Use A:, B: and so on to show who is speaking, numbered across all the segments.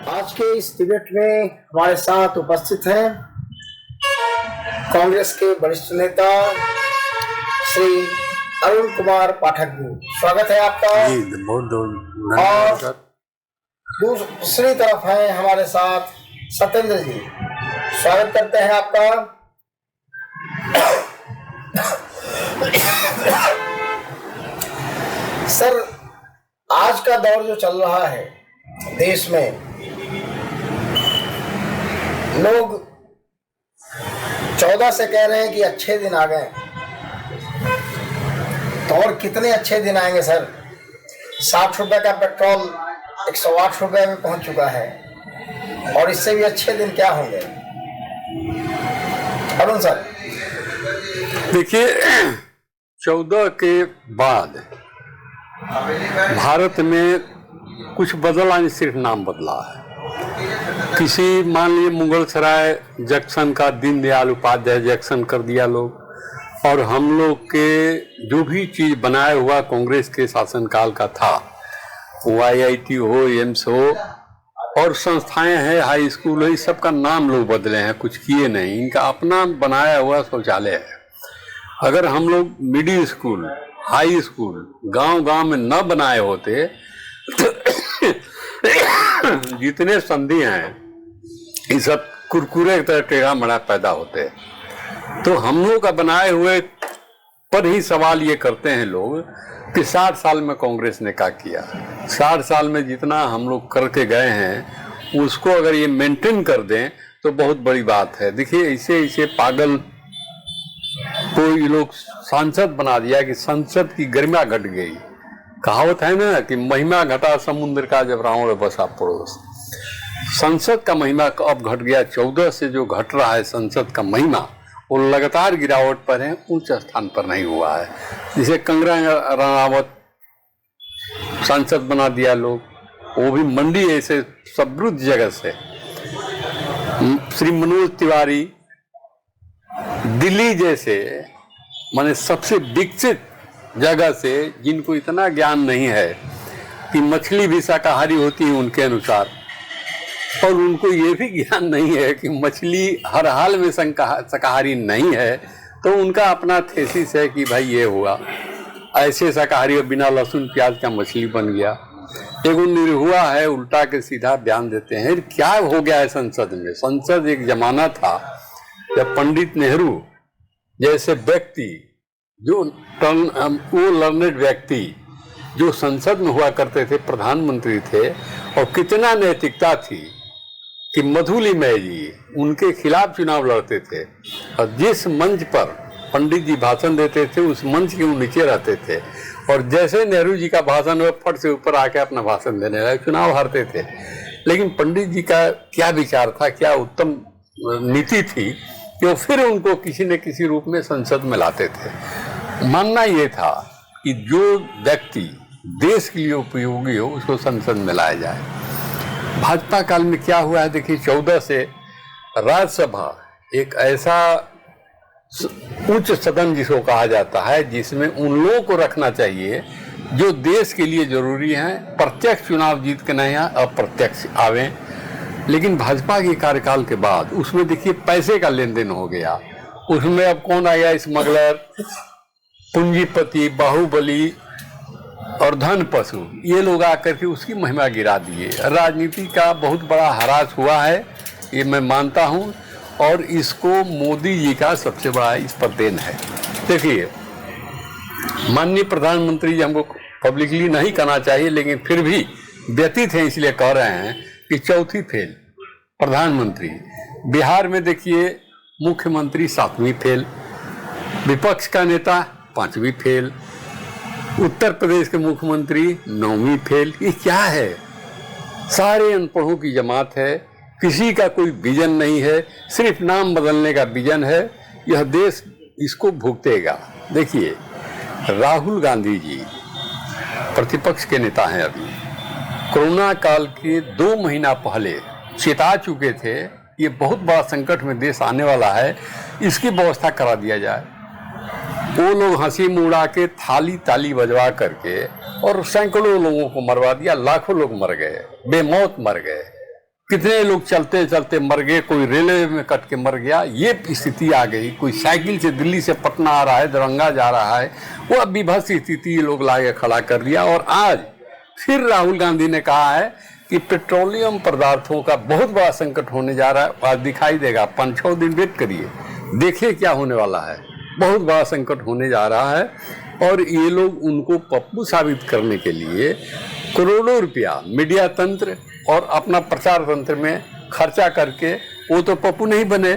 A: आज के इस डिबेट में हमारे साथ उपस्थित हैं कांग्रेस के वरिष्ठ नेता श्री अरुण कुमार पाठक जी। स्वागत है आपका। और दूसरी तरफ है हमारे साथ सत्येंद्र जी। स्वागत करते हैं आपका। सर, आज का दौर जो चल रहा है देश में, लोग 14 से कह रहे हैं कि अच्छे दिन आ गए, तो और कितने अच्छे दिन आएंगे सर। 60 रुपए का पेट्रोल 108 रुपए में पहुंच चुका है, और इससे भी अच्छे दिन क्या होंगे। अरुण सर,
B: देखिए, 14 के बाद भारत में कुछ बदला नहीं, सिर्फ नाम बदला है। किसी मान लीजिए मुगल सराय जंक्शन का दीनदयाल उपाध्याय जंक्शन कर दिया लोग, और हम लोग के जो भी चीज बनाया हुआ कांग्रेस के शासनकाल का था, वो IIT हो, एम्स हो, और संस्थाएं हैं, हाई स्कूल है, इस सब का नाम लोग बदले हैं, कुछ किए नहीं। इनका अपना बनाया हुआ शौचालय है। अगर हम लोग मिडिल स्कूल, हाई स्कूल गांव-गांव में न बनाए होते तो जितने संधि हैं ये सब कुरकुरे की तरह टेढ़ा मड़ा पैदा होते। तो हम लोग का बनाए हुए पर ही सवाल ये करते हैं लोग कि 60 साल में कांग्रेस ने क्या किया। 60 साल में जितना हम लोग करके गए हैं उसको अगर ये मेंटेन कर दें तो बहुत बड़ी बात है। देखिए, ऐसे पागल को ये लोग सांसद बना दिया कि संसद की गरिमा घट गई। कहावत है ना कि महिमा घटा समुद्र का जब रावण बसा पड़ोस। संसद का महिमा अब घट गया। 14 से जो घट रहा है संसद का महिमा, वो लगातार गिरावट पर है, उच्च स्थान पर नहीं हुआ है। जिसे कंगना रनावत सांसद बना दिया लोग, वो भी मंडी ऐसे समृद्ध जगह से। श्री मनोज तिवारी दिल्ली जैसे माने सबसे विकसित जगह से, जिनको इतना ज्ञान नहीं है कि मछली भी शाकाहारी होती है उनके अनुसार, और उनको ये भी ज्ञान नहीं है कि मछली हर हाल में शाकाहारी नहीं है, तो उनका अपना थेसिस है कि भाई ये हुआ ऐसे शाकाहारी बिना लहसुन प्याज का मछली बन गया। एगो निरहुआ है, उल्टा के सीधा बयान देते हैं। क्या हो गया है संसद में? संसद एक जमाना था जब पंडित नेहरू जैसे व्यक्ति, जो वो लर्नेड व्यक्ति जो संसद में हुआ करते थे, प्रधानमंत्री थे, और कितना नैतिकता थी कि मधुलिमय जी उनके खिलाफ चुनाव लड़ते थे, और जिस मंच पर पंडित जी भाषण देते थे उस मंच के वो नीचे रहते थे, और जैसे नेहरू जी का भाषण हुआ फट से ऊपर आके अपना भाषण देने लगे, चुनाव हारते थे। लेकिन पंडित जी का क्या विचार था, क्या उत्तम नीति थी कि वो फिर उनको किसी न किसी रूप में संसद में लाते थे। मानना ये था कि जो व्यक्ति देश के लिए उपयोगी हो उसको संसद में लाया जाए। भाजपा काल में क्या हुआ है देखिए, 14 से राज्यसभा एक ऐसा उच्च सदन जिसको कहा जाता है, जिसमें उन लोगों को रखना चाहिए जो देश के लिए जरूरी हैं, प्रत्यक्ष चुनाव जीत के नहीं अप्रत्यक्ष आवे। लेकिन भाजपा के कार्यकाल के बाद उसमें देखिए पैसे का लेन देन हो गया। उसमें अब कौन आया? स्मगलर, पूंजीपति, बाहुबली और धन पशु, ये लोग आकर के उसकी महिमा गिरा दिए। राजनीति का बहुत बड़ा हरास हुआ है, ये मैं मानता हूँ, और इसको मोदी जी का सबसे बड़ा इस पर देन है। देखिए, माननीय प्रधानमंत्री जी, हमको पब्लिकली नहीं कहना चाहिए लेकिन फिर भी व्यतीत है इसलिए कह रहे हैं कि चौथी फेल प्रधानमंत्री। बिहार में देखिए मुख्यमंत्री 7वीं फेल, विपक्ष का नेता 5वीं फेल, उत्तर प्रदेश के मुख्यमंत्री 9वीं फेल। ये क्या है? सारे अनपढ़ों की जमात है, किसी का कोई विजन नहीं है, सिर्फ नाम बदलने का विजन है। यह देश इसको भुगतेगा। देखिए, राहुल गांधी जी प्रतिपक्ष के नेता हैं। अभी कोरोना काल के 2 महीना पहले चेता चुके थे ये बहुत बड़ा संकट में देश आने वाला है, इसकी व्यवस्था करा दिया जाए। वो लोग हंसी मुड़ा के थाली ताली बजवा करके और सैकड़ों लोगों को मरवा दिया, लाखों लोग मर गए, बेमौत मर गए। कितने लोग चलते चलते मर गए, कोई रेलवे में कट के मर गया, ये स्थिति आ गई। कोई साइकिल से दिल्ली से पटना आ रहा है, दरभंगा जा रहा है, वो अब विभत्स स्थिति ये लोग लाके खड़ा कर दिया। और आज फिर राहुल गांधी ने कहा है कि पेट्रोलियम पदार्थों का बहुत बड़ा संकट होने जा रहा है। आज दिखाई देगा, 5-6 दिन वेट करिए, देखिए क्या होने वाला है। बहुत बड़ा संकट होने जा रहा है और ये लोग उनको पप्पू साबित करने के लिए करोड़ों रुपया मीडिया तंत्र और अपना प्रचार तंत्र में खर्चा करके, वो तो पप्पू नहीं बने,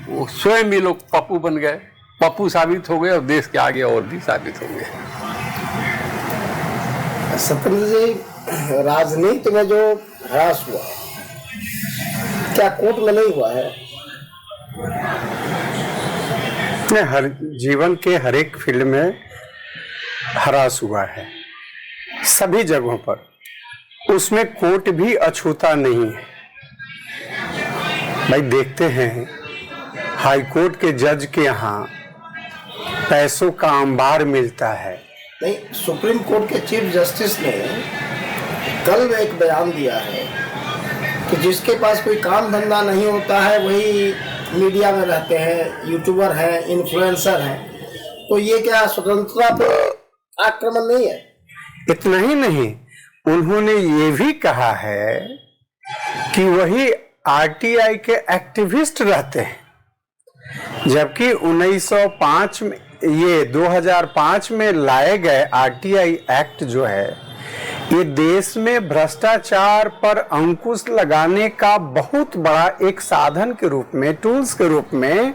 B: वो स्वयं ये लोग पप्पू बन गए, पप्पू साबित हो गए और देश के आगे और भी साबित होंगे।
A: सत्येंद्र जी, राजनीति में जो ह्रास हुआ क्या कोर्ट में नहीं हुआ है?
C: हर जीवन के हर एक फील्ड में ह्रास हुआ है, सभी जगहों पर। उसमें कोर्ट भी अछूता नहीं है। भाई देखते हैं हाई कोर्ट के जज के यहाँ पैसों का अंबार मिलता है।
A: नहीं, सुप्रीम कोर्ट के चीफ जस्टिस ने कल एक बयान दिया है कि जिसके पास कोई काम धंधा नहीं होता है वही मीडिया में रहते हैं, यूट्यूबर हैं, इन्फ्लुएंसर हैं, तो ये क्या स्वतंत्रता पर आक्रमण नहीं है?
C: इतना ही नहीं, उन्होंने ये भी कहा है कि वही आरटीआई के एक्टिविस्ट रहते हैं, जबकि 1905 में, ये 2005 में लाए गए आरटीआई एक्ट जो है, ये देश में भ्रष्टाचार पर अंकुश लगाने का बहुत बड़ा एक साधन के रूप में, टूल्स के रूप में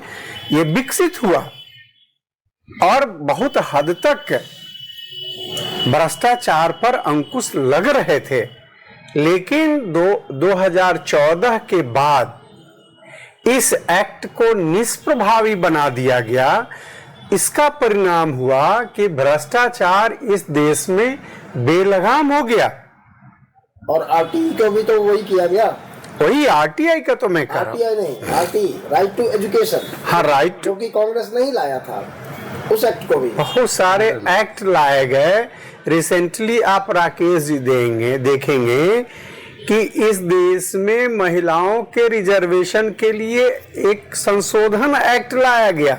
C: ये विकसित हुआ और बहुत हद तक भ्रष्टाचार पर अंकुश लग रहे थे। लेकिन 2014 के बाद इस एक्ट को निष्प्रभावी बना दिया गया। इसका परिणाम हुआ कि भ्रष्टाचार इस देश में बेलगाम हो गया।
A: और आरटीई को भी तो वही किया गया।
C: वही आरटीआई का तो मैं कह रहा हूं।
A: आरटीआई नहीं, आरटीई, राइट टू एजुकेशन।
C: हाँ, राइट,
A: जो कि कांग्रेस नहीं लाया था, उस एक्ट को भी
C: बहुत सारे एक्ट लाए गए। रिसेंटली आप राकेश जी देखेंगे कि इस देश में महिलाओं के रिजर्वेशन के लिए एक संशोधन एक्ट लाया गया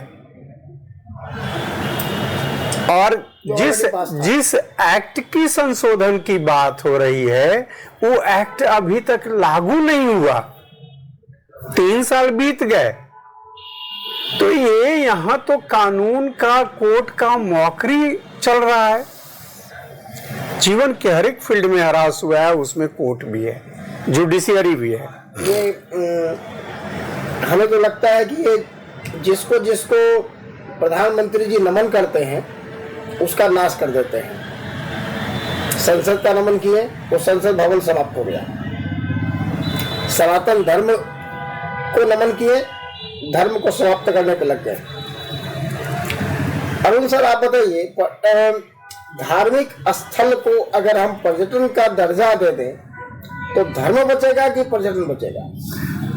C: और जिस एक्ट की संशोधन की बात हो रही है वो एक्ट अभी तक लागू नहीं हुआ। 3 साल बीत गए। तो ये यहाँ तो कानून का, कोर्ट का मौकरी चल रहा है। जीवन के हर एक फील्ड में ह्रास हुआ है, उसमें कोर्ट भी है, जुडिशियरी भी है।
A: ये हमें तो लगता है कि ये जिसको जिसको प्रधानमंत्री जी नमन करते हैं उसका नाश कर देते हैं। संसद का नमन किए, वो संसद भवन समाप्त हो गया। सनातन धर्म को नमन किए, धर्म को समाप्त करने पे लग गए। अरुण सर, आप बताइए, धार्मिक स्थल को अगर हम पर्यटन का दर्जा दे दें तो धर्म बचेगा कि पर्यटन बचेगा?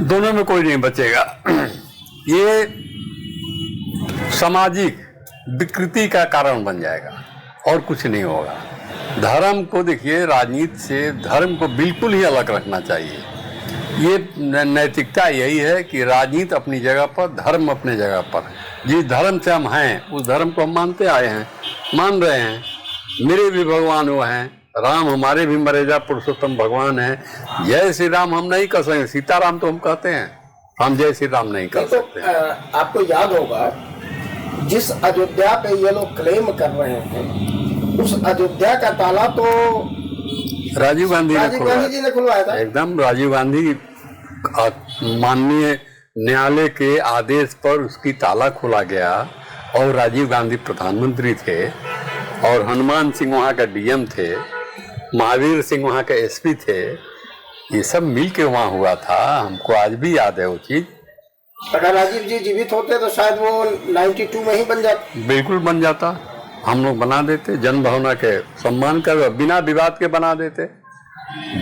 B: दोनों में कोई नहीं बचेगा। ये सामाजिक विकृति का कारण बन जाएगा और कुछ नहीं होगा। धर्म को देखिए, राजनीति से धर्म को बिल्कुल ही अलग रखना चाहिए। ये नैतिकता यही है कि राजनीति अपनी जगह पर, धर्म अपने जगह पर। जिस धर्म से हम हैं उस धर्म को हम मानते आए हैं, मान रहे हैं। मेरे भी भगवान वो हैं, राम हमारे भी मर्यादा पुरुषोत्तम भगवान हैं। जय श्री राम हम नहीं कर सकते, सीताराम तो हम कहते हैं, हम जय श्री राम नहीं कर सकते।
A: आपको याद होगा जिस अयोध्या पे ये लोग क्लेम कर रहे हैं, उस अयोध्या का ताला तो
B: राजीव गांधी
A: जी ने खुलवाया था।
B: एकदम राजीव गांधी माननीय न्यायालय के आदेश पर उसकी ताला खोला गया और राजीव गांधी प्रधानमंत्री थे और हनुमान सिंह वहाँ का डीएम थे, महावीर सिंह वहाँ का एसपी थे। ये सब मिल के वहाँ हुआ था। हमको आज भी याद है वो चीज।
A: अगर राजीव जी जीवित होते तो शायद वो 92 में ही बन जाता।
B: बिल्कुल बन जाता, हम लोग बना देते। जन भावना के सम्मान कर, बिना विवाद के बना देते,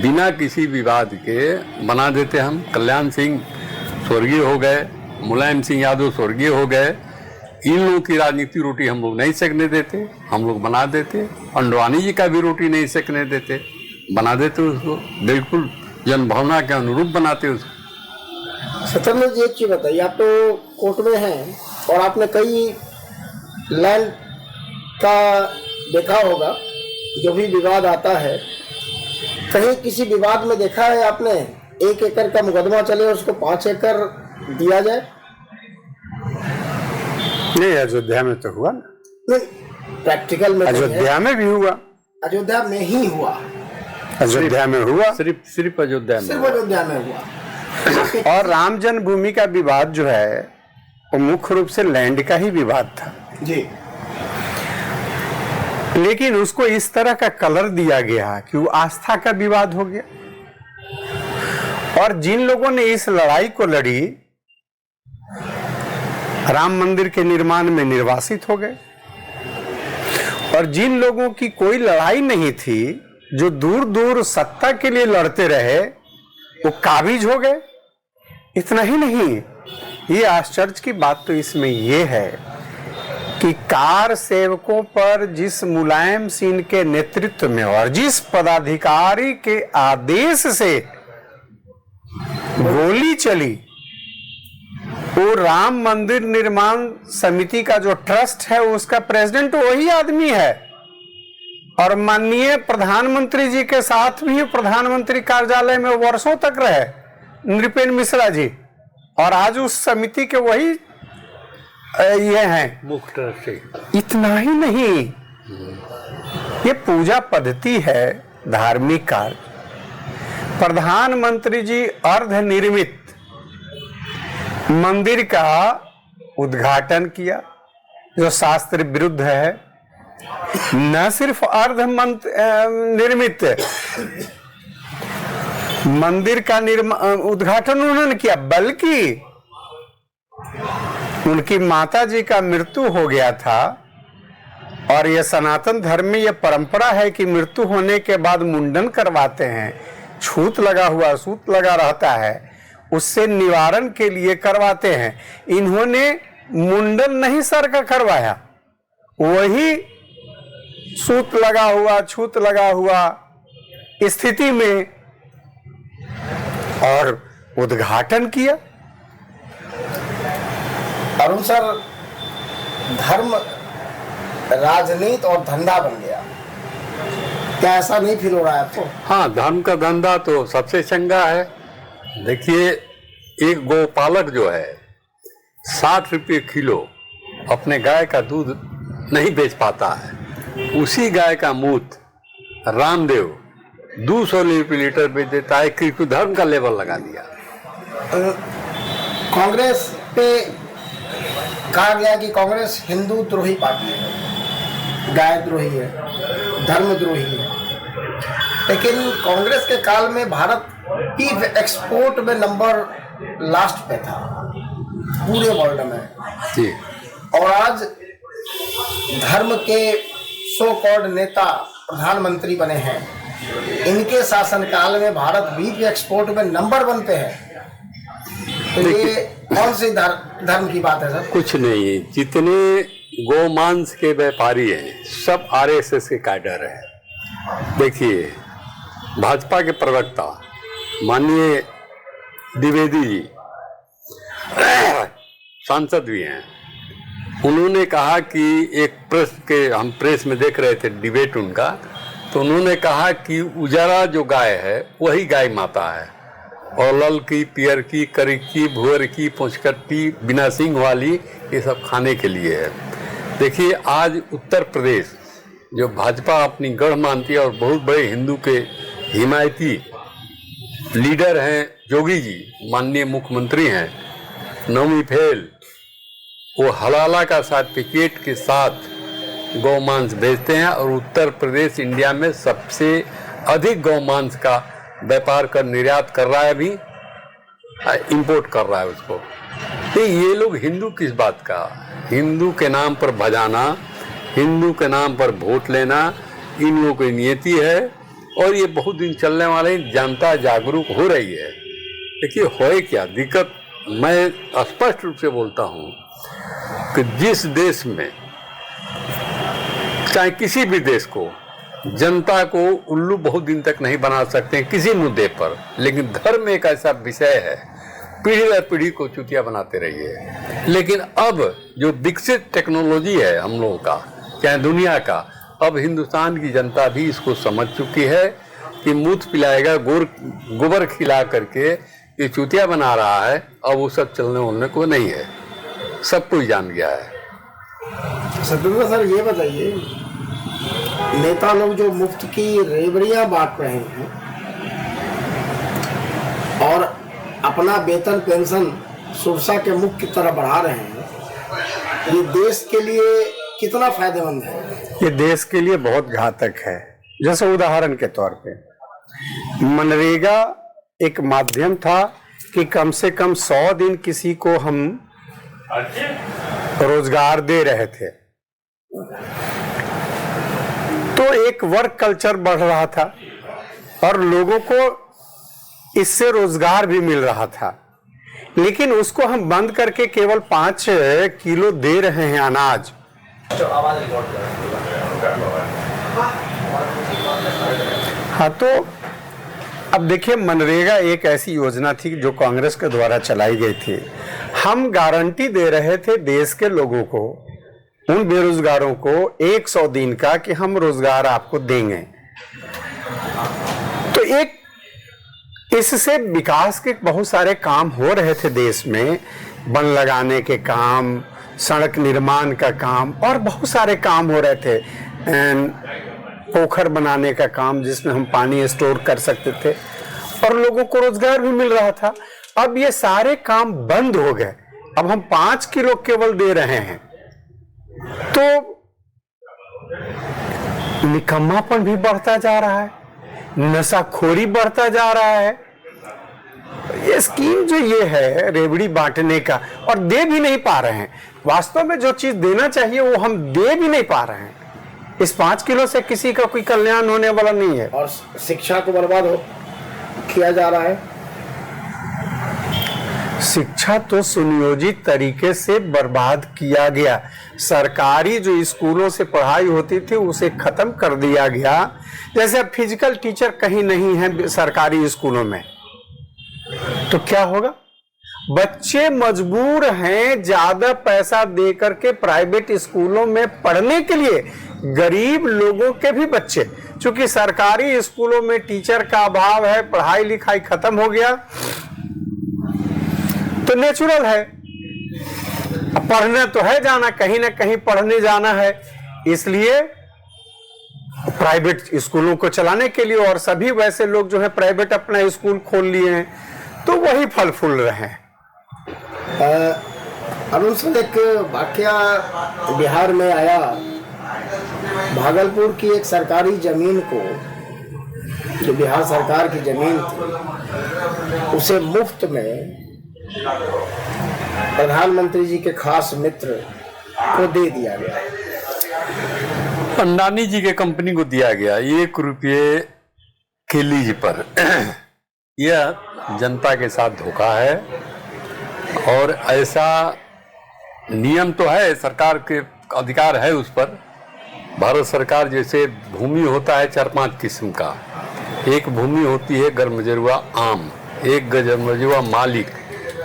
B: बिना किसी विवाद के बना देते। हम कल्याण सिंह स्वर्गीय हो गए, मुलायम सिंह यादव स्वर्गीय हो गए, इन लोगों की राजनीति रोटी हम लोग नहीं सेकने देते, हम लोग बना देते। अंडवानी जी का भी रोटी नहीं सेकने देते, बना देते उसको। बिल्कुल जनभावना के अनुरूप बनाते उसको।
A: सत्येंद्र जी एक चीज बताइए, आप तो कोर्ट में हैं और आपने कई लैंड का देखा होगा, जो भी विवाद आता है, कहीं किसी विवाद में देखा है आपने 1 एकड़ का मुकदमा चले और उसको 5 एकड़ दिया जाए?
C: नहीं, अयोध्या में तो हुआ ना।
A: नहीं, प्रैक्टिकल में
C: अयोध्या में भी हुआ,
A: अयोध्या में ही हुआ,
C: अयोध्या में हुआ,
B: सिर्फ अयोध्या में,
A: सिर्फ अयोध्या में हुआ।
C: और राम जन्मभूमि का विवाद जो है वो मुख्य रूप से लैंड का ही विवाद था
A: जी,
C: लेकिन उसको इस तरह का कलर दिया गया कि वो आस्था का विवाद हो गया। और जिन लोगों ने इस लड़ाई को लड़ी राम मंदिर के निर्माण में निर्वासित हो गए, और जिन लोगों की कोई लड़ाई नहीं थी, जो दूर दूर सत्ता के लिए लड़ते रहे, वो काबिज हो गए। इतना ही नहीं, ये आश्चर्य की बात तो इसमें ये है कि कार सेवकों पर जिस मुलायम सिंह के नेतृत्व में और जिस पदाधिकारी के आदेश से गोली चली, वो राम मंदिर निर्माण समिति का जो ट्रस्ट है उसका प्रेसिडेंट वही आदमी है, और माननीय प्रधानमंत्री जी के साथ भी प्रधानमंत्री कार्यालय में वर्षों तक रहे नृपेंद्र मिश्रा जी, और आज उस समिति के वही ये हैं
B: मुख्य ट्रस्टी।
C: इतना ही नहीं, ये पूजा पद्धति है, धार्मिक कार्य। प्रधानमंत्री जी अर्ध निर्मित मंदिर का उद्घाटन किया, जो शास्त्र विरुद्ध है। न सिर्फ अर्ध निर्मित मंदिर का उद्घाटन उन्होंने किया, बल्कि उनकी माता जी का मृत्यु हो गया था, और यह सनातन धर्म में यह परंपरा है कि मृत्यु होने के बाद मुंडन करवाते हैं, छूत लगा हुआ सूत लगा रहता है, उससे निवारण के लिए करवाते हैं। इन्होंने मुंडन नहीं सर का करवाया, वही सूत लगा हुआ छूत लगा हुआ स्थिति में और उद्घाटन किया।
A: अरुण सर, धर्म राजनीति और धंधा बन गया, क्या ऐसा नहीं फील हो रहा है आपको?
B: हाँ, धर्म का धंधा तो सबसे चंगा है। देखिए, एक गौपालक जो है 60 रुपये किलो अपने गाय का दूध नहीं बेच पाता है, उसी गाय का मूत रामदेव 200 रुपये लीटर बेच देता है, क्योंकि धर्म का लेवल लगा दिया।
A: कांग्रेस पे कहा गया कि कांग्रेस हिंदू द्रोही पार्टी है, गाय द्रोही है, धर्म द्रोही है, लेकिन कांग्रेस के काल में भारत बीफ एक्सपोर्ट में नंबर लास्ट पे था पूरे वर्ल्ड में
B: जी।
A: और आज धर्म के सो कॉल्ड नेता प्रधानमंत्री बने हैं, इनके शासनकाल में भारत बीफ एक्सपोर्ट में नंबर 1 पे है। तो ये कौन सी धर्म की बात है सर?
B: कुछ नहीं, जितने गोमांस के व्यापारी हैं सब आरएसएस के कैडर हैं। देखिए, भाजपा के प्रवक्ता माननीय द्विवेदी जी सांसद भी हैं, उन्होंने कहा कि एक हम प्रेस में देख रहे थे डिबेट उनका, तो उन्होंने कहा कि उजाला जो गाय है वही गाय माता है, और लल की, पियर की, करिक की, भुअर की, पुंचकट्टी, बिना सींग वाली, ये सब खाने के लिए है। देखिए, आज उत्तर प्रदेश जो भाजपा अपनी गढ़ मानती है और बहुत बड़े हिंदू के हिमायती लीडर हैं योगी जी, माननीय मुख्यमंत्री हैं, नवमी फेल, वो हलाला का सर्टिफिकेट के साथ गौमांस बेचते हैं, और उत्तर प्रदेश इंडिया में सबसे अधिक गौमांस का व्यापार कर निर्यात कर रहा है, अभी इंपोर्ट कर रहा है उसको। तो ये लोग हिंदू किस बात का, हिंदू के नाम पर भजाना, हिंदू के नाम पर वोट लेना, इन लोगों की नियति है, और ये बहुत दिन चलने वाले, जनता जागरूक हो रही है। देखिए, होए क्या दिक्कत, मैं स्पष्ट रूप से बोलता हूँ कि जिस देश में, चाहे किसी भी देश को जनता को उल्लू बहुत दिन तक नहीं बना सकते हैं किसी मुद्दे पर, लेकिन धर्म एक ऐसा विषय है, पीढ़ी दर पीढ़ी को चुतिया बनाते रहिए। लेकिन अब जो विकसित टेक्नोलॉजी है हम लोगों का, चाहे दुनिया का, अब हिंदुस्तान की जनता भी इसको समझ चुकी है कि मूत पिलाएगा गोबर खिला करके ये चुतिया बना रहा है। अब वो सब चलने वलने को नहीं है, सब कुछ जान गया है।
A: सत्येंद्र सर, ये बताइए, नेता लोग जो मुफ्त की रेवड़ियां बांट रहे हैं और अपना वेतन पेंशन सुरक्षा के मुख की तरफ बढ़ा रहे हैं, ये देश के लिए कितना फायदेमंद है?
C: ये देश के लिए बहुत घातक है। जैसे उदाहरण के तौर पे मनरेगा एक माध्यम था कि कम से कम 100 दिन किसी को हम रोजगार दे रहे थे, तो एक वर्क कल्चर बढ़ रहा था और लोगों को इससे रोजगार भी मिल रहा था। लेकिन उसको हम बंद करके केवल 5 किलो दे रहे हैं अनाज। हाँ, तो अब देखिए, मनरेगा एक ऐसी योजना थी जो कांग्रेस के द्वारा चलाई गई थी। हम गारंटी दे रहे थे देश के लोगों को, उन बेरोजगारों को 100 दिन का कि हम रोजगार आपको देंगे। तो एक इससे विकास के बहुत सारे काम हो रहे थे देश में, वन लगाने के काम, सड़क निर्माण का काम और बहुत सारे काम हो रहे थे, पोखर बनाने का काम जिसमें हम पानी स्टोर कर सकते थे और लोगों को रोजगार भी मिल रहा था। अब ये सारे काम बंद हो गए, अब हम 5 किलो केवल दे रहे हैं, तो निकम्मापन भी बढ़ता जा रहा है, नशाखोरी बढ़ता जा रहा है। ये स्कीम जो ये है रेवड़ी बांटने का, और दे भी नहीं पा रहे हैं। वास्तव में जो चीज देना चाहिए वो हम दे भी नहीं पा रहे हैं। इस 5 किलो से किसी का कोई कल्याण होने वाला नहीं है
A: और शिक्षा को बर्बाद किया जा रहा है।
C: शिक्षा तो सुनियोजित तरीके से बर्बाद किया गया। सरकारी जो स्कूलों से पढ़ाई होती थी उसे खत्म कर दिया गया। जैसे अब फिजिकल टीचर कहीं नहीं है सरकारी स्कूलों में, तो क्या होगा? बच्चे मजबूर हैं ज्यादा पैसा दे करके प्राइवेट स्कूलों में पढ़ने के लिए। गरीब लोगों के भी बच्चे, चूंकि सरकारी स्कूलों में टीचर का अभाव है, पढ़ाई लिखाई खत्म हो गया, तो नेचुरल है, पढ़ने तो है जाना, कहीं ना कहीं पढ़ने जाना है, इसलिए प्राइवेट स्कूलों को चलाने के लिए। और सभी वैसे लोग जो है प्राइवेट अपना स्कूल खोल लिए हैं, तो वही फल फूल रहे हैं।
A: अरुण सर, एक वाकया बिहार में आया, भागलपुर की एक सरकारी जमीन को, जो बिहार सरकार की जमीन थी, उसे मुफ्त में प्रधानमंत्री जी के खास मित्र को दे दिया गया।
B: अंडानी जी के कंपनी को दिया गया 1 रुपये के लीज पर। यह जनता के साथ धोखा है और ऐसा नियम तो है, सरकार के अधिकार है उस पर। भारत सरकार जैसे भूमि होता है 4-5 किस्म का, एक भूमि होती है गर्मजरुआ आम, एक गर्मजरुआ मालिक,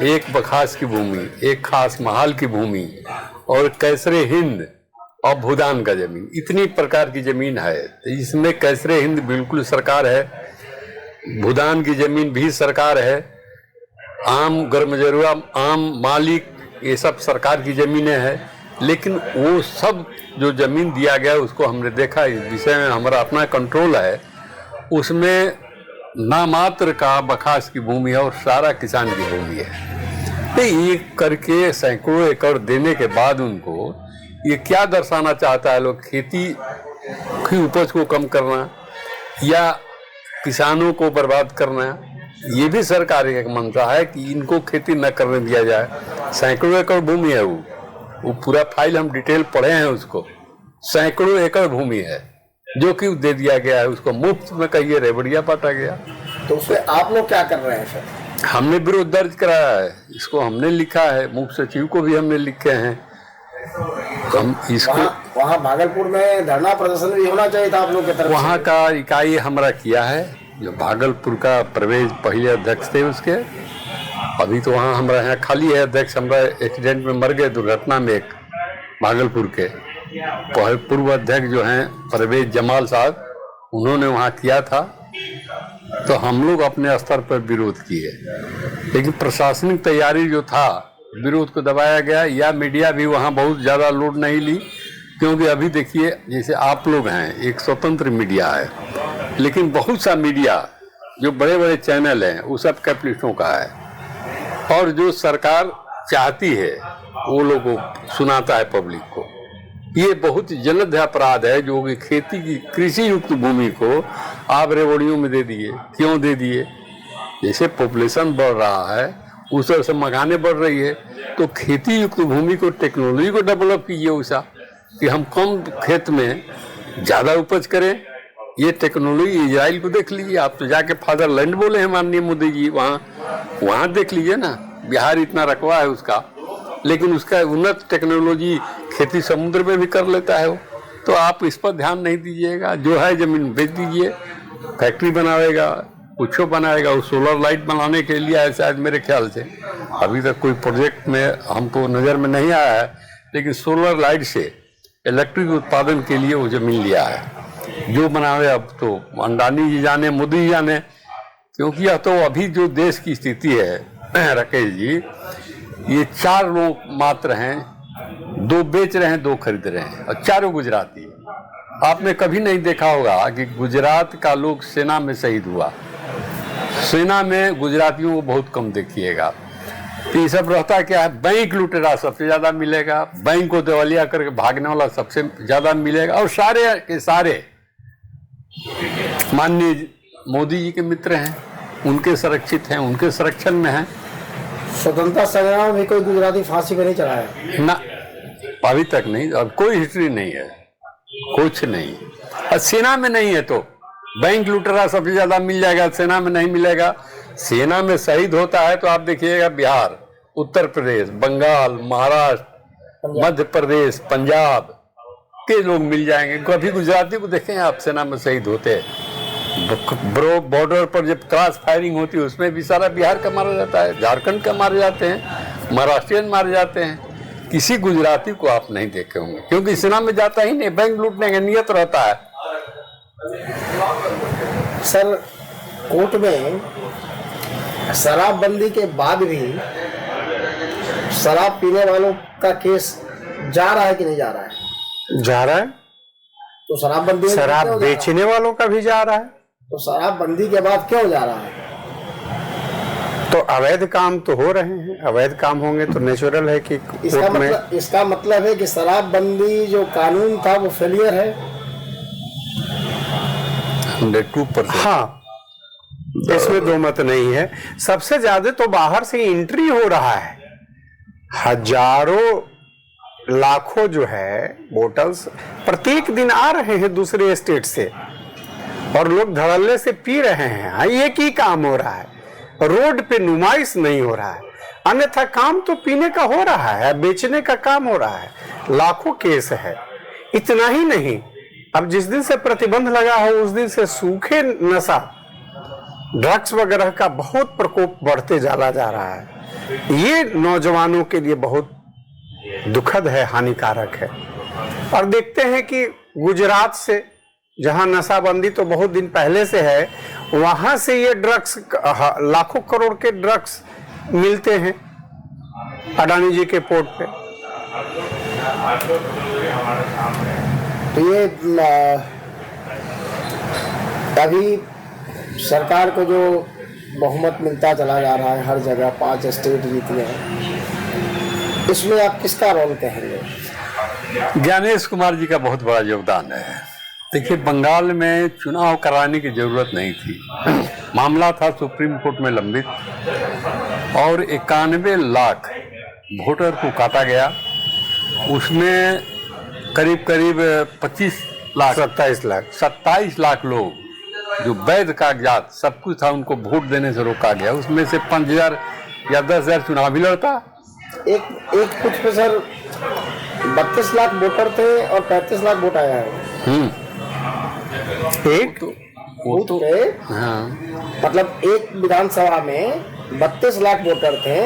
B: एक बखास की भूमि, एक खास महाल की भूमि और कैसरे हिंद और भूदान का जमीन। इतनी प्रकार की जमीन है। इसमें कैसरे हिंद बिल्कुल सरकार है, भूदान की जमीन भी सरकार है, आम गर्मजरुआ आम मालिक ये सब सरकार की जमीनें हैं। लेकिन वो सब जो जमीन दिया गया उसको हमने देखा, इस विषय में हमारा अपना कंट्रोल है, उसमें नामात्र का बखास की भूमि है और सारा किसान की भूमि है। तो ये करके सैकड़ों एकड़ देने के बाद उनको ये क्या दर्शाना चाहता है लोग? खेती की उपज को कम करना या किसानों को बर्बाद करना? ये भी सरकार का एक मंशा है कि इनको खेती न करने दिया जाए। सैकड़ों एकड़ भूमि है, वो पूरा फाइल हम डिटेल पढ़े हैं, उसको सैकड़ों एकड़ भूमि है जो कि दे दिया गया है, उसको मुफ्त में कहिए रेवड़िया बांटा गया।
A: तो उसमें आप लोग क्या कर रहे हैं सर?
B: हमने विरोध दर्ज कराया है, इसको हमने लिखा है, मुख्य सचिव को भी हमने लिखे हैं। हम इसको
A: वहाँ भागलपुर में धरना प्रदर्शन भी होना चाहिए था आप लोग की तरफ
B: वहाँ का इकाई हमारा किया है, जो भागलपुर का प्रवेश पहले अध्यक्ष थे उसके, अभी तो वहाँ हमारा यहाँ खाली है अध्यक्ष, हमारा एक्सीडेंट में मर गए दुर्घटना में एक भागलपुर के पूर्व अध्यक्ष जो हैं परवेज जमाल साहब, उन्होंने वहाँ किया था। तो हम लोग अपने स्तर पर विरोध किए, लेकिन प्रशासनिक तैयारी जो था विरोध को दबाया गया, या मीडिया भी वहाँ बहुत ज़्यादा लोड नहीं ली, क्योंकि अभी देखिए जैसे आप लोग हैं एक स्वतंत्र मीडिया है, लेकिन बहुत सा मीडिया जो बड़े बड़े चैनल हैं वो सब कैपिटलिस्टों का है, और जो सरकार चाहती है वो लोगों को सुनाता है पब्लिक को। ये बहुत जलद अपराध है जो कि खेती की कृषि युक्त भूमि को आप रेवड़ियों में दे दिए। क्यों दे दिए? जैसे पॉपुलेशन बढ़ रहा है उस तरह से मकानें बढ़ रही है, तो खेती युक्त भूमि को टेक्नोलॉजी को डेवलप कीजिए वैसा कि हम कम खेत में ज़्यादा उपज करें। ये टेक्नोलॉजी इजराइल को देख लीजिए आप, तो जाके फादरलैंड बोले हैं माननीय मोदी जी, वहाँ देख लीजिए ना, बिहार इतना रकबा है उसका, लेकिन उसका उन्नत टेक्नोलॉजी खेती समुद्र में भी कर लेता है वो। तो आप इस पर ध्यान नहीं दीजिएगा, जो है ज़मीन बेच दीजिए, फैक्ट्री बनाएगा, कुछ बनाएगा। वो सोलर लाइट बनाने के लिए है शायद मेरे ख्याल से, अभी तक कोई प्रोजेक्ट में हमको नज़र में नहीं आया है, लेकिन सोलर लाइट से इलेक्ट्रिक उत्पादन के लिए वो ज़मीन लिया है। जो बनावे अब तो अंडानी जी जाने, मोदी जी जाने, क्योंकि यह तो अभी जो देश की स्थिति है राकेश जी, ये 4 लोग मात्र हैं, 2 बेच रहे हैं, 2 खरीद रहे हैं, और चारों गुजराती। आपने कभी नहीं देखा होगा कि गुजरात का लोग सेना में शहीद हुआ, सेना में गुजरातियों को बहुत कम देखिएगा। तो ये सब रहता क्या है, बैंक लुटेरा सबसे ज़्यादा मिलेगा, बैंक को दिवालिया करके भागने वाला सबसे ज़्यादा मिलेगा, और सारे के सारे माननीय मोदी जी के मित्र हैं, उनके सुरक्षित हैं, उनके संरक्षण में हैं।
A: स्वतंत्रता संग्राम में कोई गुजराती फांसी पे नहीं चढ़ाया
B: ना, अभी तक नहीं, अब कोई हिस्ट्री नहीं है, कुछ नहीं। और सेना में नहीं है तो बैंक लुटेरा सबसे ज्यादा मिल जाएगा, सेना में नहीं मिलेगा। सेना में शहीद होता है तो आप देखिएगा बिहार, उत्तर प्रदेश, बंगाल, महाराष्ट्र, मध्य प्रदेश, पंजाब के लोग मिल जाएंगे। कभी गुजराती को देखें आप सेना में शहीद होते, बॉर्डर पर जब क्रॉस फायरिंग होती है उसमें भी सारा बिहार का मारा जाता है, झारखंड का मारे जाते हैं, महाराष्ट्रियन मारे जाते हैं। किसी गुजराती को आप नहीं देखे होंगे, क्योंकि सेना में जाता ही नहीं, बैंक लूटने का नियत रहता है।
A: सर, कोर्ट में शराबबंदी के बाद भी शराब पीने वालों का केस जा रहा है कि नहीं जा रहा है?
C: जा रहा है।
A: तो शराबबंदी,
C: शराब बेचने वालों का भी जा रहा है।
A: तो शराबबंदी के बाद क्यों जा रहा है?
C: तो अवैध काम तो हो रहे हैं, अवैध काम होंगे तो नेचुरल है कि
A: इसका मतलब है कि शराबबंदी जो कानून था वो फेलियर है।
B: 102%।
C: हाँ, इसमें दो मत नहीं है। सबसे ज्यादा तो बाहर से एंट्री हो रहा है, हजारों लाखों जो है बोतल्स प्रत्येक दिन आ रहे हैं दूसरे स्टेट से, और लोग धड़ल्ले से पी रहे हैं। एक ही काम हो रहा है, रोड पे नुमाइश नहीं हो रहा है, अन्यथा काम तो पीने का हो रहा है, बेचने का काम हो रहा है। लाखों केस है। इतना ही नहीं, अब जिस दिन से प्रतिबंध लगा है उस दिन से सूखे नशा, ड्रग्स वगैरह का बहुत प्रकोप बढ़ते चला जा रहा है। ये नौजवानों के लिए बहुत दुखद है, हानिकारक है। और देखते हैं कि गुजरात से, जहां नशाबंदी तो बहुत दिन पहले से है, वहां से ये ड्रग्स, लाखों करोड़ के ड्रग्स मिलते हैं अडानी जी के पोर्ट पे।
A: तो ये अभी सरकार को जो बहुमत मिलता चला जा रहा है, हर जगह 5 स्टेट जीती हैं, इसमें आप किसका रोल कहेंगे?
B: ज्ञानेश कुमार जी का बहुत बड़ा योगदान है। देखिए, बंगाल में चुनाव कराने की जरूरत नहीं थी, मामला था सुप्रीम कोर्ट में लंबित, और 91 लाख वोटर को काटा गया। उसमें करीब 27 लाख लोग जो वैध कागजात सब कुछ था उनको वोट देने से रोका गया। उसमें से 5,000 या 10,000 चुनावी लड़ता।
A: एक कुछ पे सर 32 लाख वोटर थे और 35 लाख वोट आया है।
C: एक
B: वो तो
A: पे
B: हाँ,
A: मतलब एक विधानसभा में 32 लाख वोटर थे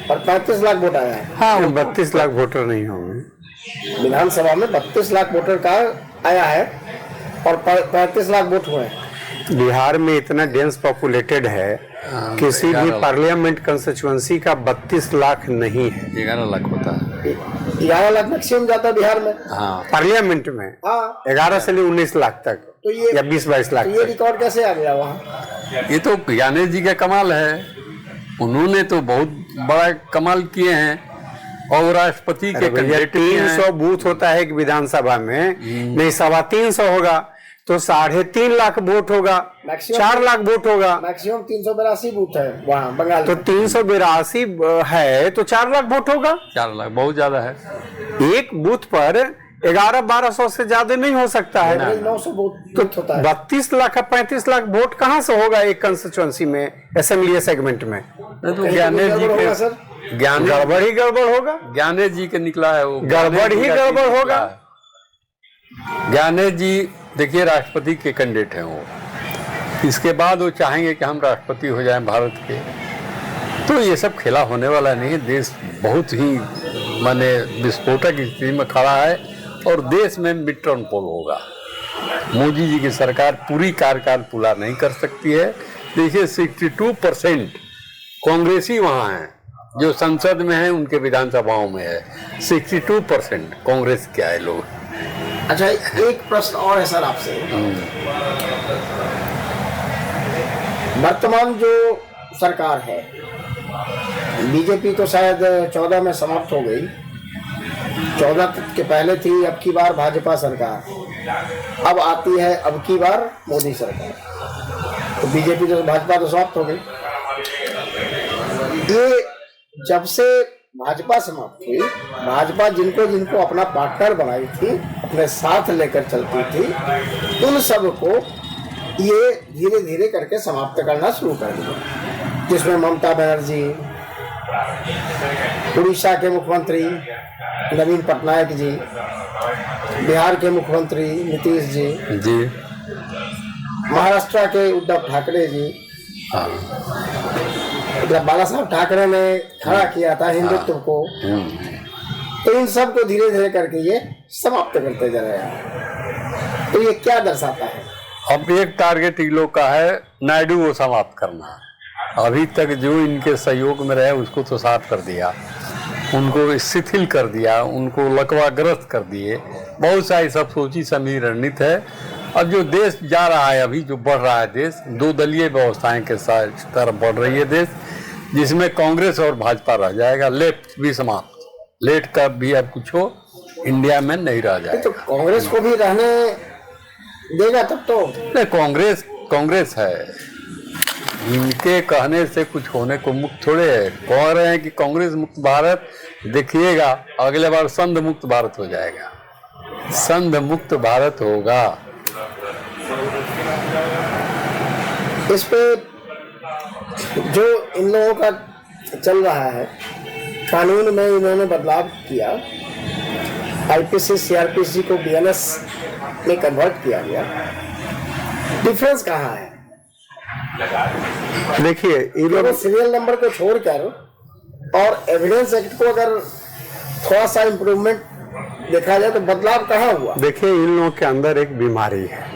A: और 35 लाख वोट आया है।
C: हाँ 32 लाख वोटर नहीं होंगे।
A: विधानसभा में 32 लाख वोटर का आया है और 35 लाख वोट हुए हैं।
C: बिहार में इतना डेंस पॉपुलेटेड है, किसी भी पार्लियामेंट कंस्टिट्यूएंसी का 32 लाख नहीं है।
B: 11 लाख होता है।
A: 11 लाख मैक्सिमम जाता है बिहार में।
B: हाँ,
C: पार्लियामेंट में
A: हाँ
C: 11 से ले 19 लाख तक,
A: तो ये
C: या 20-22 लाख
A: तो ये
C: तक।
A: रिकॉर्ड कैसे आ गया वहाँ?
B: ये तो ज्ञानेश जी का कमाल है, उन्होंने तो बहुत बड़ा कमाल किए हैं। और राष्ट्रपति के कैंडिडेट
C: 300 बूथ होता है एक विधानसभा में, नहीं 350 होगा तो 3.5 लाख वोट होगा, 4 लाख वोट होगा।
A: मैक्सिमम 382 बूथ है वहाँ बंगाल
C: तो
A: में।
C: 382 है तो 4 लाख वोट होगा।
B: 4 लाख बहुत ज्यादा है।
C: एक बूथ पर 1100-1200 से ज्यादा नहीं हो सकता है।
A: 900 बूथ होता है।
C: 32 लाख का 35 लाख वोट कहाँ से होगा एक कंस्टिट्यूएंसी में, असेंबली सेगमेंट में?
B: तो ज्ञानेश जी
A: होगा
B: के
A: सर।
C: गड़बड़ ही गड़बड़ होगा।
B: ज्ञानेश जी के निकला है वो,
C: गड़बड़ ही गड़बड़ होगा।
B: ज्ञानेश जी देखिए राष्ट्रपति के कैंडिडेट हैं वो, इसके बाद वो चाहेंगे कि हम राष्ट्रपति हो जाएं भारत के, तो ये सब खेला होने वाला नहीं है। देश बहुत ही माने विस्फोटक स्थिति में खड़ा है और देश में मिड टर्म पोल होगा। मोदी जी की सरकार पूरी कार्यकाल पूरा नहीं कर सकती है। देखिए 62% कांग्रेसी वहाँ हैं, जो संसद में है उनके विधानसभाओं में है 62% कांग्रेस के आए लोग।
A: अच्छा एक प्रश्न और है सर आपसे। वर्तमान जो सरकार है बीजेपी तो शायद 14 में समाप्त हो गई, 14 के पहले थी, अब की बार भाजपा सरकार, अब आती है अब की बार मोदी सरकार। तो बीजेपी तो भाजपा तो समाप्त हो गई। ये जब से भाजपा समाप्त हुई, भाजपा जिनको जिनको अपना पार्टनर बनाई थी, अपने साथ लेकर चलती थी, उन सबको ये धीरे धीरे करके समाप्त करना शुरू कर दिया। जिसमें ममता बनर्जी, उड़ीसा के मुख्यमंत्री नवीन पटनायक जी, बिहार के मुख्यमंत्री नीतीश जी, महाराष्ट्र के उद्धव ठाकरे जी, जब बाला साहब ठाकरे ने खड़ा किया था हिंदुत्व को, तो इन सब को धीरे धीरे करके ये समाप्त करते जा रहे हैं। तो ये क्या दर्शाता है?
B: अब एक टारगेट इन लोग का है नायडू को समाप्त करना। अभी तक जो इनके सहयोग में रहे उसको तो साफ कर दिया, उनको शिथिल कर दिया, उनको लकवाग्रस्त कर दिए। बहुत सारी सब सोची समझी रणनीति है। अब जो देश जा रहा है, अभी जो बढ़ रहा है देश, 2 दलीय व्यवस्थाएं के साथ तरफ बढ़ रही है देश, जिसमें कांग्रेस और भाजपा रह जाएगा, लेफ्ट भी समाप्त, लेफ्ट का भी अब कुछ हो इंडिया में नहीं रह जाएगा।
A: तो कांग्रेस को भी रहने देगा तब तो?
B: नहीं, कांग्रेस है, इनके कहने से कुछ होने को मुक्त थोड़े है। कह रहे हैं कि कांग्रेस मुक्त भारत, देखिएगा अगले बार संघ मुक्त भारत हो जाएगा, संघ मुक्त भारत होगा।
A: इस पे जो इन लोगों का चल रहा है, कानून में इन्होंने बदलाव किया, आईपीसी सीआरपीसी को बीएनएस में कन्वर्ट किया गया, डिफरेंस कहाँ है?
C: देखिए ये लोग
A: सीरियल नंबर को छोड़कर और एविडेंस एक्ट को अगर थोड़ा सा इम्प्रूवमेंट देखा जाए तो बदलाव कहाँ हुआ?
C: देखिए इन लोगों के अंदर एक बीमारी है।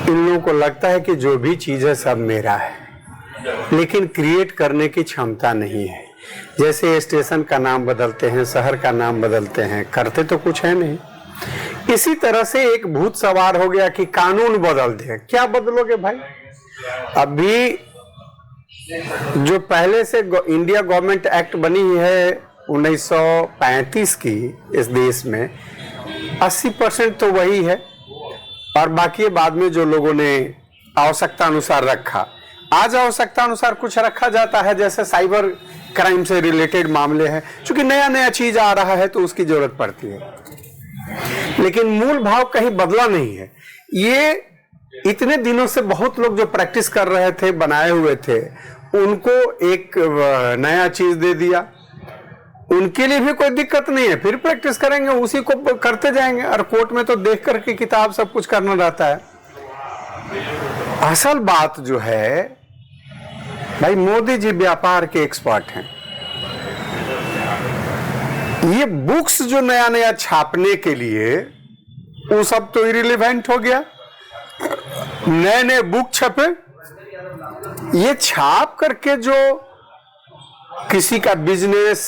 C: इन लोगों को लगता है कि जो भी चीज है सब मेरा है, लेकिन क्रिएट करने की क्षमता नहीं है। जैसे स्टेशन का नाम बदलते हैं, शहर का नाम बदलते हैं, करते तो कुछ है नहीं। इसी तरह से एक भूत सवार हो गया कि कानून बदल दे। क्या बदलोगे भाई? अभी जो पहले से इंडिया गवर्नमेंट एक्ट बनी है 1935 की, इस देश में 80% तो वही है, और बाकी बाद में जो लोगों ने आवश्यकता अनुसार रखा। आज आवश्यकता अनुसार कुछ रखा जाता है, जैसे साइबर क्राइम से रिलेटेड मामले हैं, क्योंकि नया नया चीज आ रहा है तो उसकी जरूरत पड़ती है, लेकिन मूल भाव कहीं बदला नहीं है। ये इतने दिनों से बहुत लोग जो प्रैक्टिस कर रहे थे, बनाए हुए थे, उनको एक नया चीज दे दिया, उनके लिए भी कोई दिक्कत नहीं है, फिर प्रैक्टिस करेंगे, उसी को करते जाएंगे। और कोर्ट में तो देख करके किताब सब कुछ करना रहता है। असल बात जो है भाई, मोदी जी व्यापार के एक्सपर्ट हैं। ये बुक्स जो नया नया छापने के लिए, वो सब तो इरिलेवेंट हो गया। नए नए बुक छपे, ये छाप करके जो किसी का बिजनेस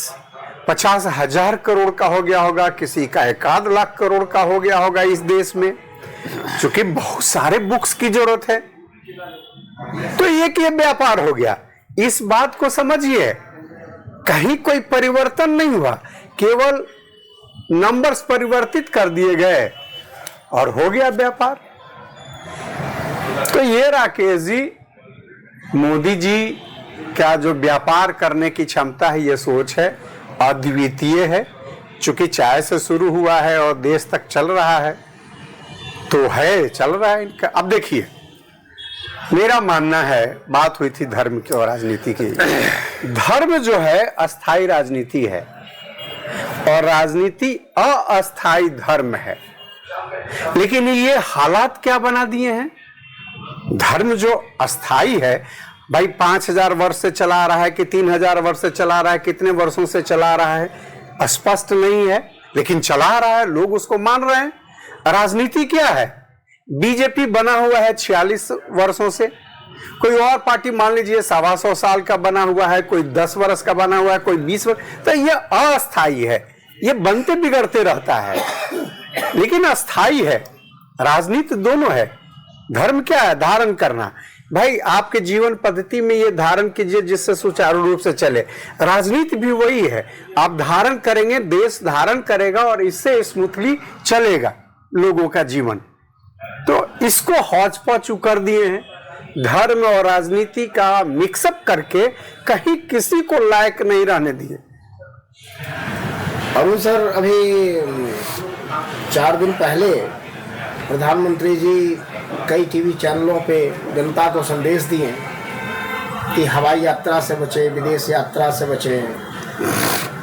C: 50,000 करोड़ का हो गया होगा, किसी का 1 लाख करोड़ का हो गया होगा इस देश में, क्योंकि बहुत सारे बुक्स की जरूरत है। तो ये व्यापार हो गया। इस बात को समझिए, कहीं कोई परिवर्तन नहीं हुआ, केवल नंबर्स परिवर्तित कर दिए गए और हो गया व्यापार। तो ये राकेश जी, मोदी जी का जो व्यापार करने की क्षमता है, ये सोच है, अद्वितीय है। चूंकि चाय से शुरू हुआ है और देश तक चल रहा है, तो है, चल रहा है इनका। अब देखिए, मेरा मानना है, बात हुई थी धर्म की और राजनीति की। धर्म जो है अस्थाई राजनीति है और राजनीति अस्थाई धर्म है। लेकिन ये हालात क्या बना दिए हैं? धर्म जो अस्थाई है भाई, 5,000 वर्ष से चला रहा है कि 3,000 वर्ष से चला रहा है, कितने वर्षों से चला रहा है स्पष्ट नहीं है, लेकिन चला रहा है, लोग उसको मान रहे हैं। राजनीति क्या है? बीजेपी बना हुआ है 46 वर्षों से, कोई और पार्टी मान लीजिए 125 साल का बना हुआ है, कोई 10 वर्ष का बना हुआ है, कोई 20 वर्ष। तो ये अस्थाई है, ये बनते बिगड़ते रहता है, लेकिन अस्थाई है। राजनीति दोनों है। धर्म क्या है? धारण करना। भाई आपके जीवन पद्धति में ये धारण कीजिए जिससे सुचारू रूप से चले। राजनीति भी वही है, आप धारण करेंगे, देश धारण करेगा और इससे स्मूथली चलेगा लोगों का जीवन। तो इसको हौच पौच कर दिए हैं, धर्म और राजनीति का मिक्सअप करके कहीं किसी को लायक नहीं रहने दिए।
A: अरुण सर, अभी 4 दिन पहले प्रधानमंत्री जी कई टीवी चैनलों पे जनता को संदेश दिए कि हवाई यात्रा से बचें, विदेश यात्रा से बचें,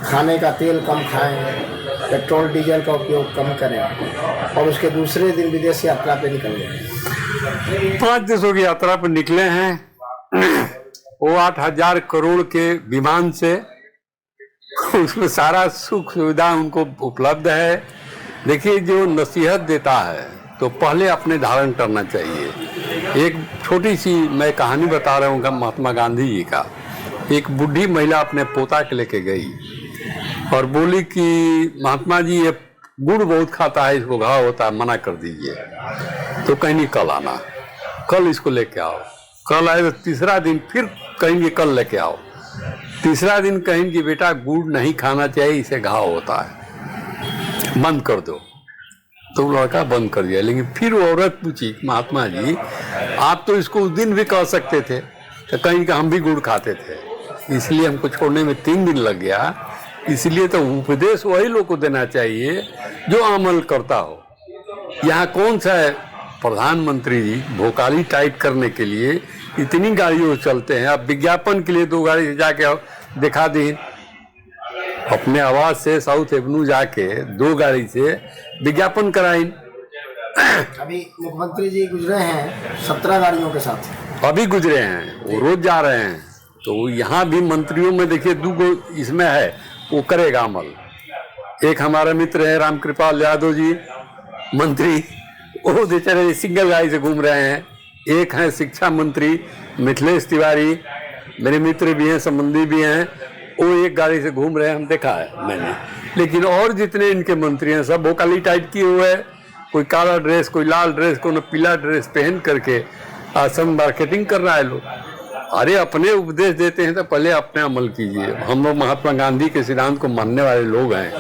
A: खाने का तेल कम खाएं, पेट्रोल डीजल का उपयोग कम करें, और उसके दूसरे दिन विदेश यात्रा पे निकल गए।
B: 5 देशों की यात्रा पर निकले हैं। वो 8,000 करोड़ के विमान से, उसमें सारा सुख सुविधा उनको उपलब्ध है। देखिए, जो नसीहत देता है तो पहले अपने धारण करना चाहिए। एक छोटी सी मैं कहानी बता रहा हूँ महात्मा गांधी जी का। एक बूढ़ी महिला अपने पोता के लेके गई और बोली कि महात्मा जी, ये गुड़ बहुत खाता है, इसको घाव होता है, मना कर दीजिए। तो कहीं कल आना, कल इसको लेके आओ। कल आए तो तीसरा दिन फिर कहेंगे कल लेके आओ। तीसरा दिन कहेंगे बेटा गुड़ नहीं खाना चाहिए, इसे घाव होता है, बंद कर दो। तो लड़का बंद कर दिया। लेकिन फिर वो औरत पूछी, महात्मा जी आप तो इसको उस दिन भी कह सकते थे। तो कहीं का हम भी गुड़ खाते थे, इसलिए हमको छोड़ने में 3 दिन लग गया। इसलिए तो उपदेश वही लोग को देना चाहिए जो अमल करता हो। यहाँ कौन सा है प्रधानमंत्री जी भोकाली टाइट करने के लिए इतनी गाड़ियों चलते हैं। अब विज्ञापन के लिए 2 गाड़ी से जाके दिखा दी, अपने आवाज से साउथ एवेन्यू जाके 2 गाड़ी से विज्ञापन कराई।
A: अभी मुख्यमंत्री जी गुजरे हैं 17 गाड़ियों के साथ,
B: अभी गुजरे हैं, वो रोज जा रहे हैं। तो यहाँ भी मंत्रियों में देखिए 2 इसमें है, वो करेगा अमल। एक हमारे मित्र है रामकृपाल यादव जी मंत्री, वो बेचारे सिंगल गाड़ी से घूम रहे हैं। एक है शिक्षा मंत्री मिथिलेश तिवारी, मेरे मित्र भी हैं, संबंधी भी हैं, वो एक गाड़ी से घूम रहे हैं, हम देखा है मैंने। लेकिन और जितने इनके मंत्री हैं सब भोकाली टाइट किए हुए हैं। कोई काला ड्रेस, कोई लाल ड्रेस, कोई पीला ड्रेस पहन करके आसन मार्केटिंग कर रहा है लोग। अरे अपने उपदेश देते हैं तो पहले अपने अमल कीजिए। हम लोग महात्मा गांधी के सिद्धांत को मानने वाले लोग हैं।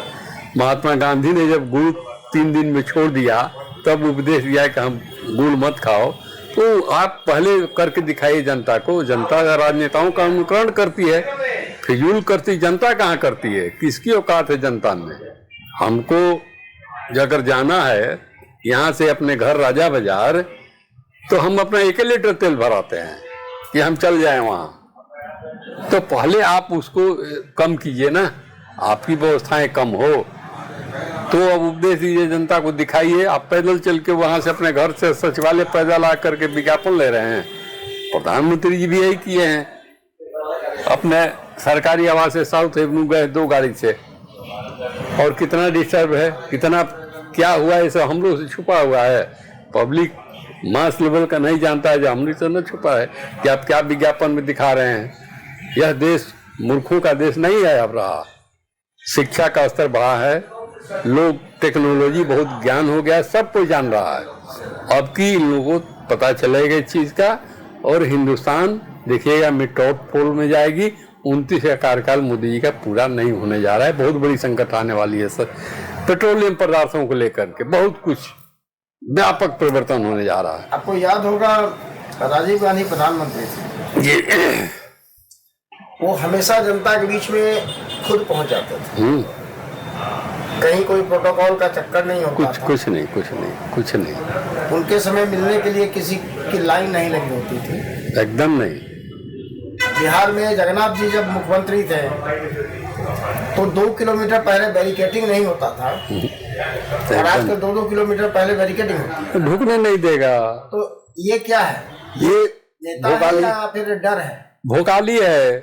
B: महात्मा गांधी ने जब गुड़ 3 दिन में छोड़ दिया तब उपदेश दिया कि हम गुड़ मत खाओ। तो आप पहले करके दिखाइए जनता को। जनता राजनेताओं का अनुकरण करती है, फिजूल करती जनता कहाँ करती है? किसकी औकात है जनता में? हमको अगर जाना है यहाँ से अपने घर राजा बाजार, तो हम अपना 1 लीटर तेल भराते हैं कि हम चल जाएं वहाँ। तो पहले आप उसको कम कीजिए ना। आपकी व्यवस्थाएं कम हो तो अब उपदेश दीजिए, जनता को दिखाइए। आप पैदल चल के वहां से अपने घर से सचिवालय पैदल आ करके विज्ञापन ले रहे हैं। प्रधानमंत्री जी भी यही किए हैं, अपने सरकारी आवास से साउथ एवेन्यू गए 2 गाड़ी से, और कितना डिस्टर्ब है, कितना क्या हुआ है, सब हम लोग से छुपा हुआ है। पब्लिक मास लेवल का नहीं जानता है, जो हमने से न छुपा है कि आप क्या विज्ञापन में दिखा रहे हैं। यह देश मूर्खों का देश नहीं है अब रहा। शिक्षा का स्तर बढ़ा है, लोग टेक्नोलॉजी बहुत ज्ञान हो गया, सब कोई जान रहा है। अब की इन लोगों को पता चलेगा इस चीज का, और हिंदुस्तान देखिएगा में टॉप 4 में जाएगी। 29 का कार्यकाल मोदी जी का पूरा नहीं होने जा रहा है, बहुत बड़ी संकट आने वाली है सर। पेट्रोलियम पदार्थों को लेकर के बहुत कुछ व्यापक परिवर्तन होने जा रहा है।
A: आपको याद होगा राजीव गांधी प्रधानमंत्री थे
B: जी,
A: वो हमेशा जनता के बीच में खुद पहुंच जाते थे। कहीं कोई प्रोटोकॉल का चक्कर नहीं होता था।
B: कुछ नहीं।
A: उनके समय मिलने के लिए किसी की लाइन नहीं लगी होती थी,
B: एकदम नहीं।
A: बिहार में जगन्नाथ जी जब मुख्यमंत्री थे तो 2 किलोमीटर पहले बैरिकेटिंग नहीं होता था, और आजकल 2-2 किलोमीटर पहले बैरिकेटिंग होती है।
B: ढुकने नहीं देगा।
A: तो ये क्या है?
B: ये
A: नेता है या फिर डर है?
B: भोकाली है,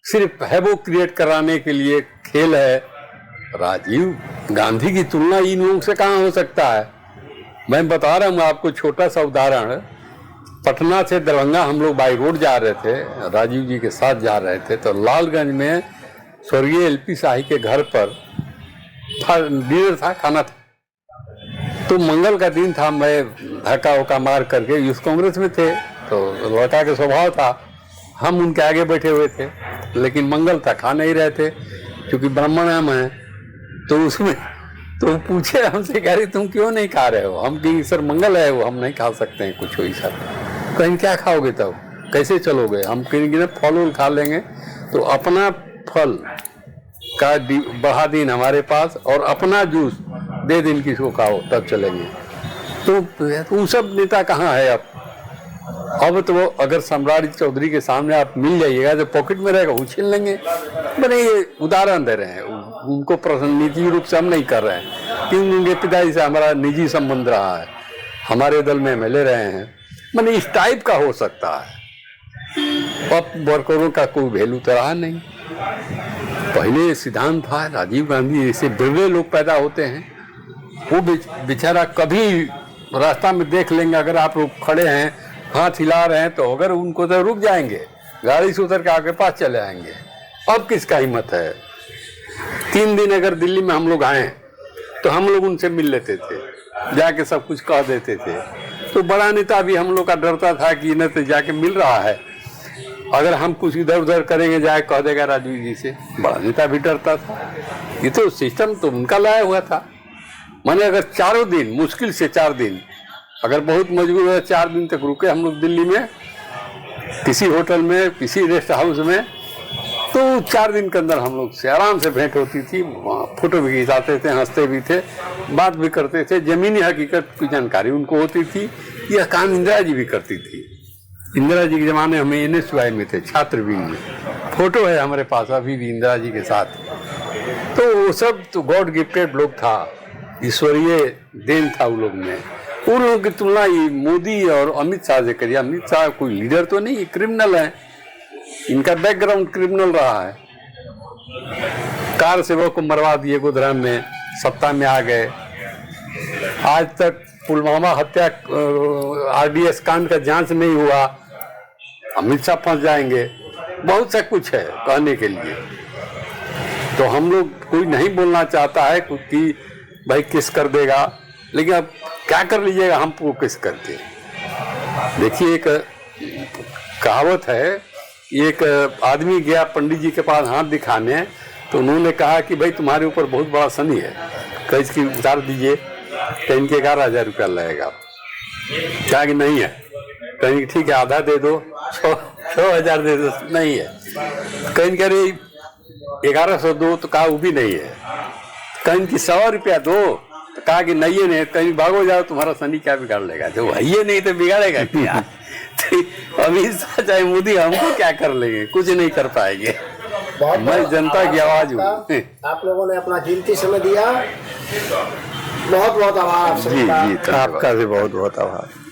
B: सिर्फ हैवो क्रिएट कराने के लिए खेल है। राजीव गांधी की तुलना इन लोगों से कहाँ हो सकता है? मैं बता रहा हूँ आपको छोटा सा उदाहरण। पटना से दरभंगा हम लोग बाई रोड जा रहे थे, राजीव जी के साथ जा रहे थे, तो लालगंज में स्वर्गीय एलपी शाही के घर पर डिनर था, खाना था। तो मंगल का दिन था, मैं धक्का वक्का मार करके यूथ कांग्रेस में थे, तो लड़का के स्वभाव था, हम उनके आगे बैठे हुए थे, लेकिन मंगल था, खा नहीं रहे थे क्योंकि ब्राह्मण हम हैं। तो उसमें तो पूछे हमसे, कह रही तुम क्यों नहीं खा रहे हो? हम कहेंगे सर मंगल है, वो हम नहीं खा सकते हैं कुछ, वही सर। कहीं क्या खाओगे तब, कैसे चलोगे? हम कहेंगे ना फल उल खा लेंगे। तो अपना फल का बढ़ा दिन हमारे पास, और अपना जूस दे दिन किसको खाओ, तब चलेंगे। तो वो सब नेता कहाँ है अब तो वो अगर सम्राट चौधरी के सामने आप मिल जाइएगा तो पॉकेट में रहेगा, वो छीन लेंगे। मैंने ये उदाहरण दे रहे हैं, उनको निजी रूप से हम नहीं कर रहे हैं, क्योंकि उनके पिताजी से हमारा निजी संबंध रहा है, हमारे दल में MLA रहे हैं। मैंने इस टाइप का हो सकता है। अब वर्करों का कोई वैल्यू तो रहा नहीं। पहले सिद्धांत था, राजीव गांधी जैसे बिरले लोग पैदा होते हैं, वो बेचारा कभी रास्ता में देख लेंगे, अगर आप लोग खड़े हैं हाथ हिला रहे हैं तो अगर उनको तो रुक जाएंगे, गाड़ी से उतर के आगे पास चले आएंगे। अब किसका हिम्मत है? 3 दिन अगर दिल्ली में हम लोग आए तो हम लोग उनसे मिल लेते थे, जाके सब कुछ कह देते थे। तो बड़ा नेता भी हम लोग का डरता था कि इन्हें तो जाके मिल रहा है, अगर हम कुछ इधर उधर करेंगे जाए कह देगा राजीव जी से, बड़ा नेता भी डरता था। ये तो सिस्टम तो उनका लाया हुआ था। माने अगर 4 दिन, मुश्किल से 4 दिन, अगर बहुत मजबूर है 4 दिन तक रुके हम लोग दिल्ली में किसी होटल में, किसी रेस्ट हाउस में, तो 4 दिन के अंदर हम लोग से आराम से भेंट होती थी, फोटो भी खिंचाते थे, हंसते भी थे, बात भी करते थे, जमीनी हकीकत की जानकारी उनको होती थी। यह काम इंदिरा जी भी करती थी। इंदिरा जी के ज़माने हम NSY में थे, छात्र विंग में, फोटो है हमारे पास अभी भी इंदिरा जी के साथ। तो वो सब तो गॉड गिफ्टेड लोग था, ईश्वरीय देन था उन लोग में। उन लोगों की तुलना मोदी और अमित शाह से करिए। अमित शाह कोई लीडर तो नहीं, क्रिमिनल है, इनका बैकग्राउंड क्रिमिनल रहा है। कार सेवक को मरवा दिए गोधरा में, सत्ता में आ गए। आज तक पुलवामा हत्या RDS कांड का जांच नहीं हुआ, अमित शाह फंस जाएंगे। बहुत सा कुछ है कहने के लिए। तो हम लोग, कोई नहीं बोलना चाहता है कि भाई किस कर देगा, लेकिन अब क्या कर लीजिएगा, हमको किस करके। देखिए एक कहावत है, एक आदमी गया पंडित जी के पास हाथ दिखाने, तो उन्होंने कहा कि भाई तुम्हारे ऊपर बहुत बड़ा शनि है, कैसे की उतार दीजिए, कहीं के 11,000 रुपया लगेगा। क्या कि नहीं है, कहीं ठीक है आधा दे दो, 6,000 दे दो, नहीं है। कहीं कह रही 1100 दो, तो कहा वो भी नहीं है। कहीं की 100 रुपया दो, तो कहा कि नहीं है, नहीं, कहीं भागो जाओ, तुम्हारा शनि क्या बिगाड़ लेगा, जो है ये नहीं तो बिगाड़ेगा क्या। तो अमित शाह चाहे मोदी, हमको क्या कर लेंगे, कुछ नहीं कर पाएंगे।
A: बहुत
B: मैं जनता की आवाज हूँ।
A: आप लोगों ने अपना कीमती समय दिया, बहुत बहुत आभार आप
B: जी
A: सभी का।
B: जी,
C: आपका भी बहुत बहुत आभार।